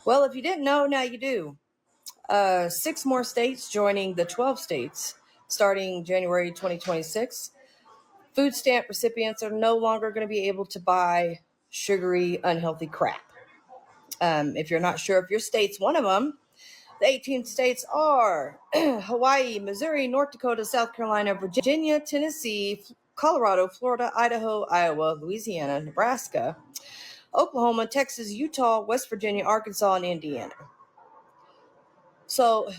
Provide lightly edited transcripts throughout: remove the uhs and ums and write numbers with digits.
Well, if you didn't know, now you do. 6 more states joining the 12 states starting January 2026. Food stamp recipients are no longer going to be able to buy sugary, unhealthy crap. If you're not sure if your state's one of them, the 18 states are Hawaii, Missouri, North Dakota, South Carolina, Virginia, Tennessee, Colorado, Florida, Idaho, Iowa, Louisiana, Nebraska, Oklahoma, Texas, Utah, West Virginia, Arkansas, and Indiana. So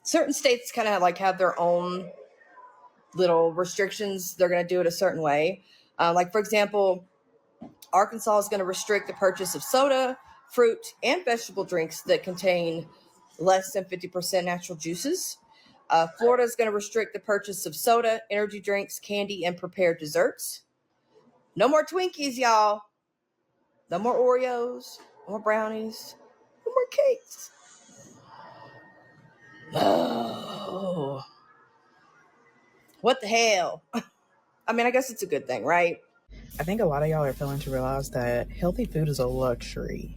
certain states kind of like have their own little restrictions. They're going to do it a certain way. Like, for example, Arkansas is going to restrict the purchase of soda, fruit, and vegetable drinks that contain less than 50% natural juices. Florida is going to restrict the purchase of soda, energy drinks, candy, and prepared desserts. No more Twinkies, y'all. No more Oreos, no more brownies, no more cakes. Oh, what the hell? I mean, I guess it's a good thing, right? I think a lot of y'all are failing to realize that healthy food is a luxury.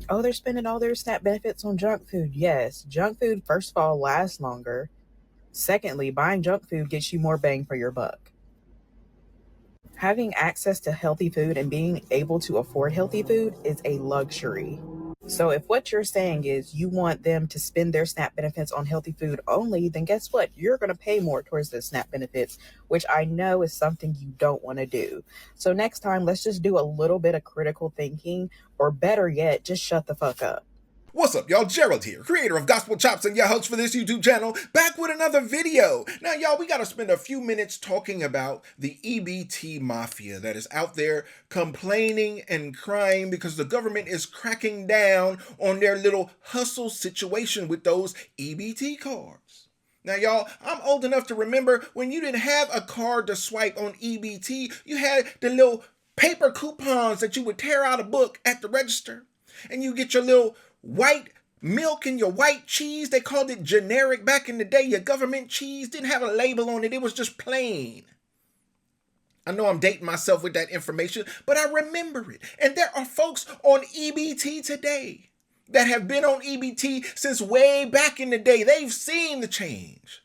Oh, they're spending all their SNAP benefits on junk food. Yes, junk food, first of all, lasts longer. Secondly, buying junk food gets you more bang for your buck. Having access to healthy food and being able to afford healthy food is a luxury. So if what you're saying is you want them to spend their SNAP benefits on healthy food only, then guess what? You're going to pay more towards the SNAP benefits, which I know is something you don't want to do. So next time, let's just do a little bit of critical thinking, or better yet, just shut the fuck up. What's up, y'all? Gerald here, creator of Gospel Chops and your host for this YouTube channel, back with another video. Now, y'all, we gotta spend a few minutes talking about the EBT mafia that is out there complaining and crying because the government is cracking down on their little hustle situation with those EBT cards. Now, y'all, I'm old enough to remember when you didn't have a card to swipe on EBT, you had the little paper coupons that you would tear out a book at the register, and you get your little white milk and your white cheese. They called it generic back in the day. Your government cheese didn't have a label on it. It was just plain. I know I'm dating myself with that information, but I remember it. And there are folks on EBT today that have been on EBT since way back in the day. They've seen the change.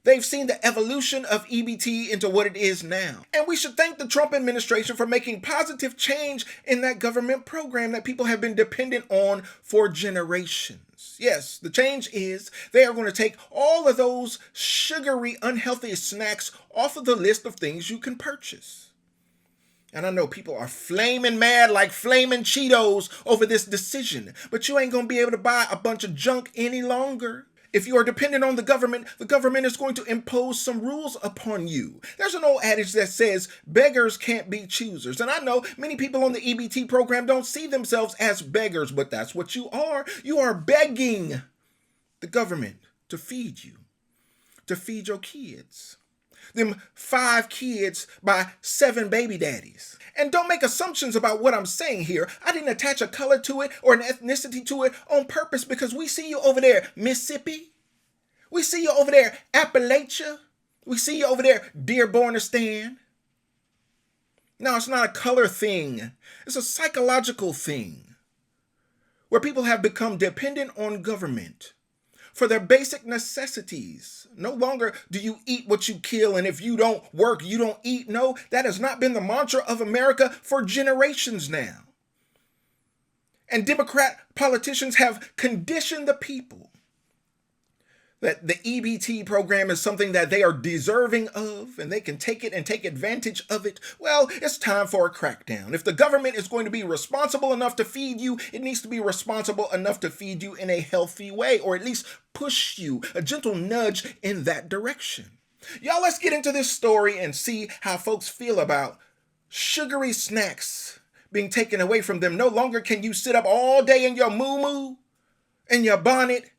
They've seen the evolution of EBT into what it is now. And we should thank the Trump administration for making positive change in that government program that people have been dependent on for generations. Yes, the change is they are going to take all of those sugary, unhealthy snacks off of the list of things you can purchase. And I know people are flaming mad like flaming Cheetos over this decision, but you ain't going to be able to buy a bunch of junk any longer. If you are dependent on the government is going to impose some rules upon you. There's an old adage that says beggars can't be choosers. And I know many people on the EBT program don't see themselves as beggars, but that's what you are. You are begging the government to feed you, to feed your kids. Them 5 kids by 7 baby daddies. And don't make assumptions about what I'm saying here. I didn't attach a color to it or an ethnicity to it on purpose because we see you over there, Mississippi. We see you over there, Appalachia. We see you over there, Dearbornistan. No, it's not a color thing. It's a psychological thing where people have become dependent on government for their basic necessities. No longer do you eat what you kill, and if you don't work, you don't eat. No, that has not been the mantra of America for generations now. And Democrat politicians have conditioned the people that the EBT program is something that they are deserving of, and they can take it and take advantage of it. Well, it's time for a crackdown. If the government is going to be responsible enough to feed you, it needs to be responsible enough to feed you in a healthy way, or at least push you, a gentle nudge in that direction. Y'all, let's get into this story and see how folks feel about sugary snacks being taken away from them. No longer can you sit up all day in your moo-moo, in your bonnet,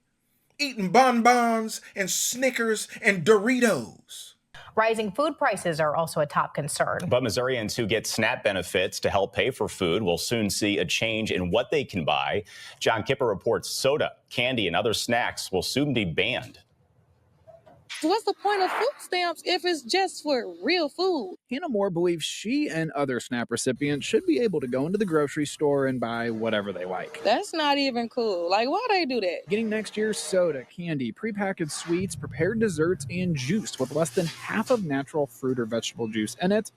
eating bonbons and Snickers and Doritos. Rising food prices are also a top concern. But Missourians who get SNAP benefits to help pay for food will soon see a change in what they can buy. John Kipper reports soda, candy, and other snacks will soon be banned. What's the point of food stamps if it's just for real food? Hannah Moore believes she and other SNAP recipients should be able to go into the grocery store and buy whatever they like. That's not even cool. Like, why they do that? Getting next year's soda, candy, prepackaged sweets, prepared desserts, and juice with less than half of natural fruit or vegetable juice in it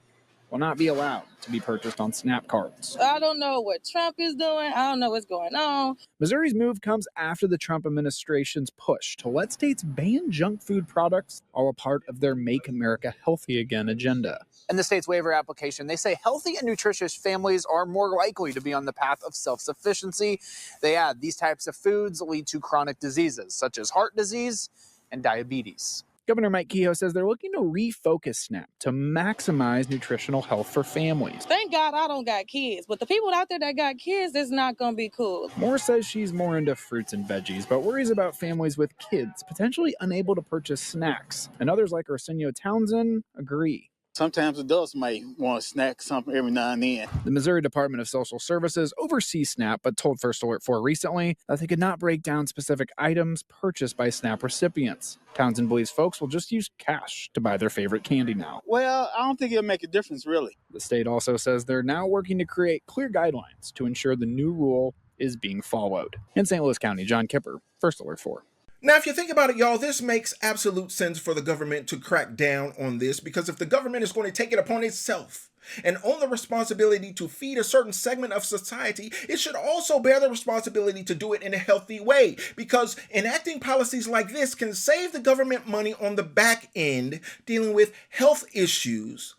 will not be allowed to be purchased on SNAP cards. I don't know what Trump is doing. I don't know what's going on. Missouri's move comes after the Trump administration's push to let states ban junk food products, all a part of their Make America Healthy Again agenda. In the state's waiver application, they say healthy and nutritious families are more likely to be on the path of self-sufficiency. They add these types of foods lead to chronic diseases such as heart disease and diabetes. Governor Mike Kehoe says they're looking to refocus SNAP to maximize nutritional health for families. Thank God I don't got kids, but the people out there that got kids, it's not going to be cool. Moore says she's more into fruits and veggies, but worries about families with kids potentially unable to purchase snacks. And others like Arsenio Townsend agree. Sometimes adults might want to snack something every now and then. The Missouri Department of Social Services oversees SNAP, but told First Alert 4 recently that they could not break down specific items purchased by SNAP recipients. Townsend believes folks will just use cash to buy their favorite candy now. Well, I don't think it'll make a difference, really. The state also says they're now working to create clear guidelines to ensure the new rule is being followed. In St. Louis County, John Kipper, First Alert 4. Now, if you think about it, y'all, this makes absolute sense for the government to crack down on this, because if the government is going to take it upon itself and own the responsibility to feed a certain segment of society, it should also bear the responsibility to do it in a healthy way, because enacting policies like this can save the government money on the back end dealing with health issues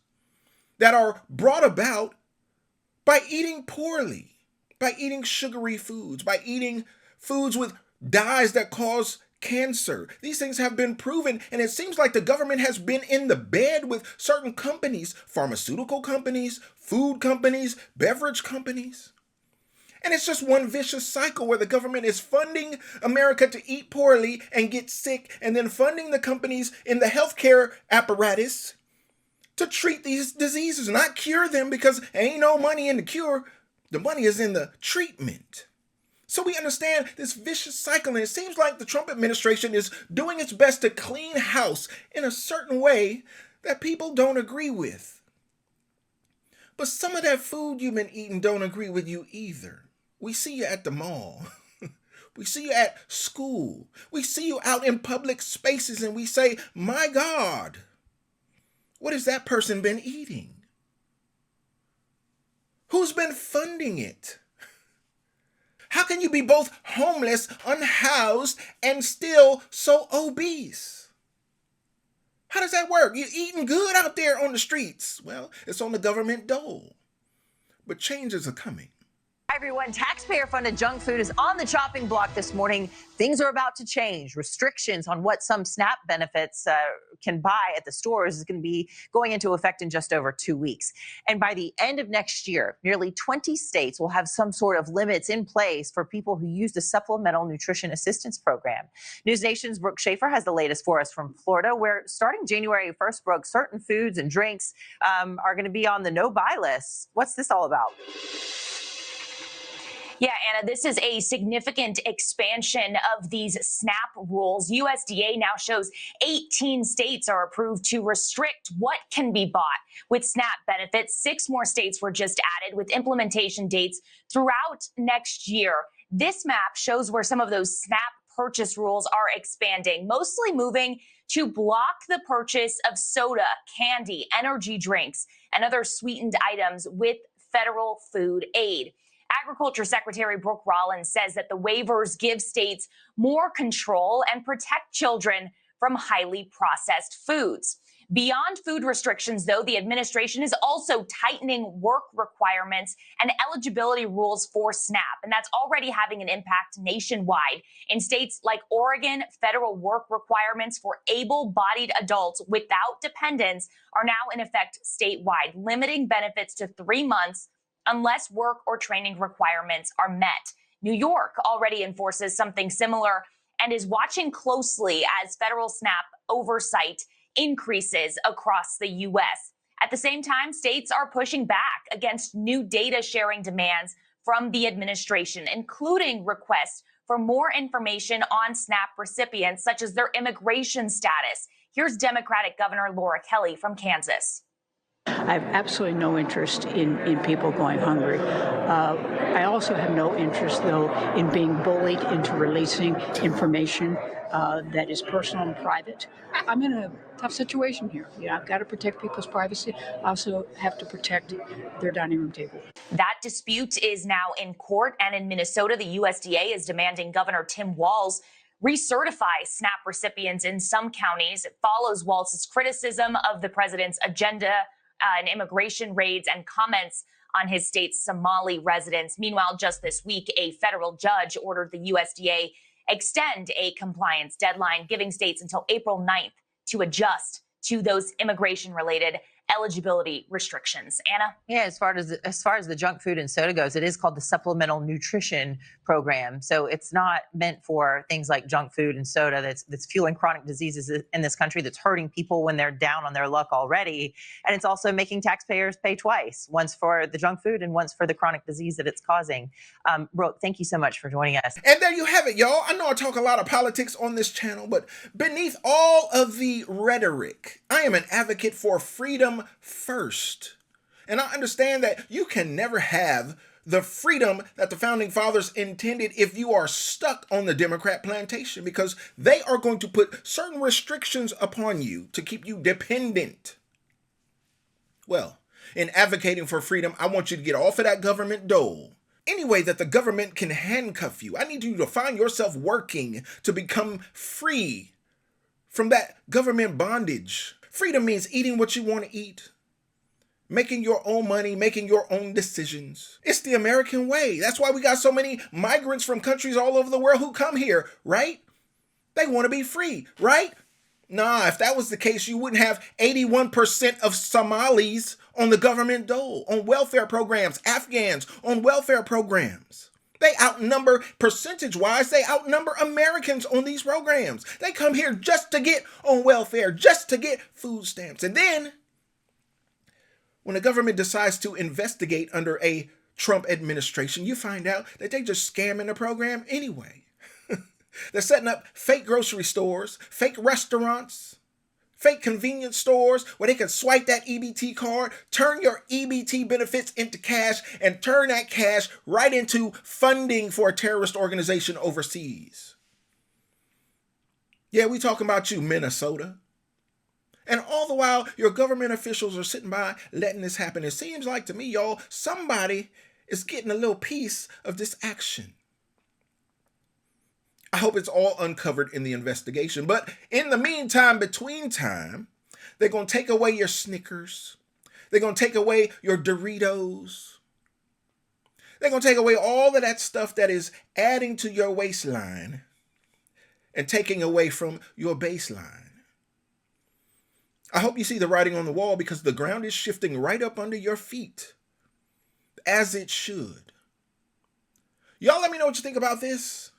that are brought about by eating poorly, by eating sugary foods, by eating foods with dyes that cause cancer. These things have been proven, and it seems like the government has been in the bed with certain companies, pharmaceutical companies, food companies, beverage companies. And it's just one vicious cycle where the government is funding America to eat poorly and get sick, and then funding the companies in the healthcare apparatus to treat these diseases, not cure them, because there ain't no money in the cure. The money is in the treatment. So we understand this vicious cycle, and it seems like the Trump administration is doing its best to clean house in a certain way that people don't agree with. But some of that food you've been eating don't agree with you either. We see you at the mall. We see you at school. We see you out in public spaces, and we say, my God, what has that person been eating? Who's been funding it? How can you be both homeless, unhoused, and still so obese? How does that work? You're eating good out there on the streets. Well, it's on the government dole. But changes are coming. Hi, everyone. Taxpayer-funded junk food is on the chopping block this morning. Things are about to change. Restrictions on what some SNAP benefits can buy at the stores is going to be going into effect in just over 2 weeks. And by the end of next year, nearly 20 states will have some sort of limits in place for people who use the Supplemental Nutrition Assistance Program. News Nation's Brooke Schaefer has the latest for us from Florida, where starting January 1st, Brooke, certain foods and drinks are going to be on the no-buy list. What's this all about? Yeah, Anna, this is a significant expansion of these SNAP rules. USDA now shows 18 states are approved to restrict what can be bought with SNAP benefits. 6 more states were just added with implementation dates throughout next year. This map shows where some of those SNAP purchase rules are expanding, mostly moving to block the purchase of soda, candy, energy drinks, and other sweetened items with federal food aid. Agriculture Secretary Brooke Rollins says that the waivers give states more control and protect children from highly processed foods. Beyond food restrictions, though, the administration is also tightening work requirements and eligibility rules for SNAP, and that's already having an impact nationwide. In states like Oregon, federal work requirements for able-bodied adults without dependents are now in effect statewide, limiting benefits to 3 months unless work or training requirements are met. New York already enforces something similar and is watching closely as federal SNAP oversight increases across the U.S. At the same time, states are pushing back against new data sharing demands from the administration, including requests for more information on SNAP recipients, such as their immigration status. Here's Democratic Governor Laura Kelly from Kansas. I have absolutely no interest in people going hungry. I also have no interest, though, in being bullied into releasing information that is personal and private. I'm in a tough situation here. I've got to protect people's privacy. I also have to protect their dining room table. That dispute is now in court, and in Minnesota, the USDA is demanding Governor Tim Walz recertify SNAP recipients in some counties. It follows Walz's criticism of the president's agenda and immigration raids and comments on his state's Somali residents. Meanwhile, just this week, a federal judge ordered the USDA extend a compliance deadline, giving states until April 9th to adjust to those immigration-related eligibility restrictions. Anna? Yeah, as far as the junk food and soda goes, it is called the Supplemental Nutrition Program. So it's not meant for things like junk food and soda that's fueling chronic diseases in this country, that's hurting people when they're down on their luck already. And it's also making taxpayers pay twice, once for the junk food and once for the chronic disease that it's causing. Brooke, thank you so much for joining us. And there you have it, y'all. I know I talk a lot of politics on this channel, but beneath all of the rhetoric, I am an advocate for freedom first. And I understand that you can never have the freedom that the founding fathers intended if you are stuck on the Democrat plantation, because they are going to put certain restrictions upon you to keep you dependent. Well, in advocating for freedom, I want you to get off of that government dole. Any way that the government can handcuff you, I need you to find yourself working to become free from that government bondage. Freedom means eating what you want to eat, making your own money, making your own decisions. It's the American way. That's why we got so many migrants from countries all over the world who come here, right? They want to be free, right? Nah, if that was the case, you wouldn't have 81% of Somalis on the government dole, on welfare programs, Afghans on welfare programs. They outnumber, percentage-wise, they outnumber Americans on these programs. They come here just to get on welfare, just to get food stamps. And then, when the government decides to investigate under a Trump administration, you find out that they just scamming the program anyway. They're setting up fake grocery stores, fake restaurants, fake convenience stores where they can swipe that EBT card, turn your EBT benefits into cash, and turn that cash right into funding for a terrorist organization overseas. Yeah, we talking about you, Minnesota. And all the while, your government officials are sitting by letting this happen. It seems like to me, y'all, somebody is getting a little piece of this action. I hope it's all uncovered in the investigation. But in the meantime, between time, they're going to take away your Snickers. They're going to take away your Doritos. They're going to take away all of that stuff that is adding to your waistline and taking away from your baseline. I hope you see the writing on the wall, because the ground is shifting right up under your feet, as it should. Y'all let me know what you think about this.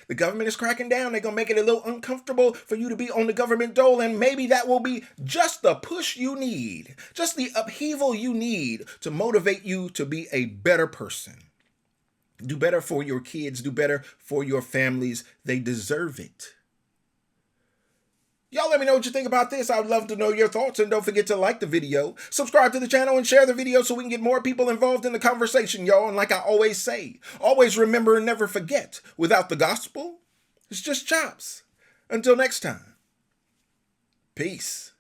The government is cracking down. They're going to make it a little uncomfortable for you to be on the government dole, and maybe that will be just the push you need, just the upheaval you need to motivate you to be a better person. Do better for your kids. Do better for your families. They deserve it. Y'all let me know what you think about this. I would love to know your thoughts, and don't forget to like the video, subscribe to the channel, and share the video so we can get more people involved in the conversation, y'all. And like I always say, always remember and never forget, without the gospel, it's just chops. Until next time, peace.